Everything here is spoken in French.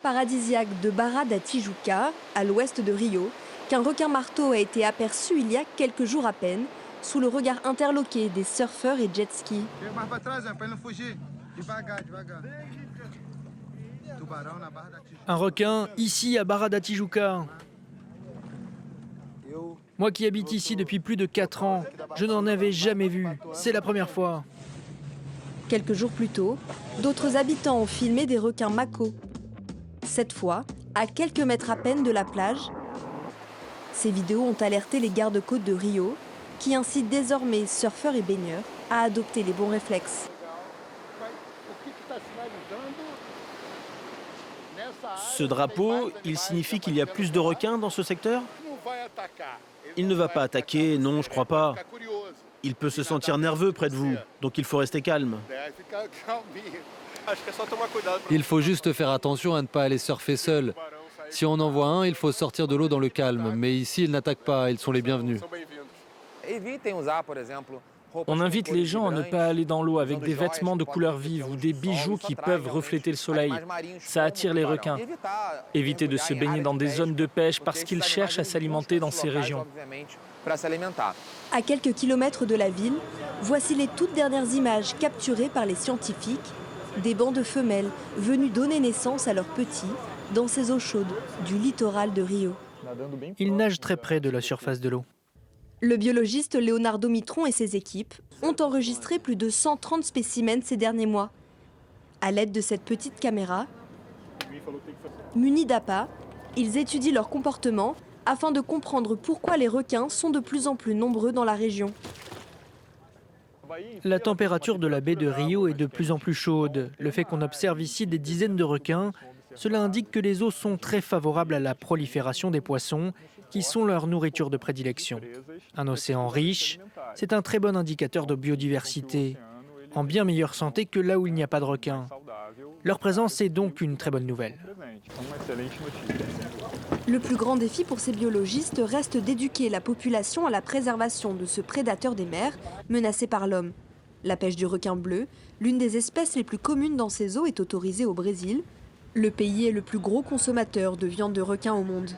paradisiaque de Barra da Tijuca, à l'ouest de Rio, qu'un requin-marteau a été aperçu il y a quelques jours à peine, sous le regard interloqué des surfeurs et jet-skis. Un requin, ici à Barra da Tijuca. Moi qui habite ici depuis plus de 4 ans, je n'en avais jamais vu. C'est la première fois. Quelques jours plus tôt, d'autres habitants ont filmé des requins mako. Cette fois, à quelques mètres à peine de la plage, ces vidéos ont alerté les gardes-côtes de Rio, qui incitent désormais surfeurs et baigneurs à adopter les bons réflexes. Ce drapeau, il signifie qu'il y a plus de requins dans ce secteur? Il ne va pas attaquer, non, je crois pas. Il peut se sentir nerveux près de vous, donc il faut rester calme. Il faut juste faire attention à ne pas aller surfer seul. Si on en voit un, il faut sortir de l'eau dans le calme. Mais ici, ils n'attaquent pas, ils sont les bienvenus. On invite les gens à ne pas aller dans l'eau avec des vêtements de couleur vive ou des bijoux qui peuvent refléter le soleil. Ça attire les requins. Évitez de se baigner dans des zones de pêche parce qu'ils cherchent à s'alimenter dans ces régions. À quelques kilomètres de la ville, voici les toutes dernières images capturées par les scientifiques. Des bancs de femelles venus donner naissance à leurs petits dans ces eaux chaudes du littoral de Rio. Ils nagent très près de la surface de l'eau. Le biologiste Leonardo Mitron et ses équipes ont enregistré plus de 130 spécimens ces derniers mois. À l'aide de cette petite caméra, munis d'appâts, ils étudient leur comportement afin de comprendre pourquoi les requins sont de plus en plus nombreux dans la région. La température de la baie de Rio est de plus en plus chaude. Le fait qu'on observe ici des dizaines de requins, cela indique que les eaux sont très favorables à la prolifération des poissons, qui sont leur nourriture de prédilection. Un océan riche, c'est un très bon indicateur de biodiversité, en bien meilleure santé que là où il n'y a pas de requins. Leur présence est donc une très bonne nouvelle. Le plus grand défi pour ces biologistes reste d'éduquer la population à la préservation de ce prédateur des mers menacé par l'homme. La pêche du requin bleu, l'une des espèces les plus communes dans ces eaux, est autorisée au Brésil. Le pays est le plus gros consommateur de viande de requin au monde.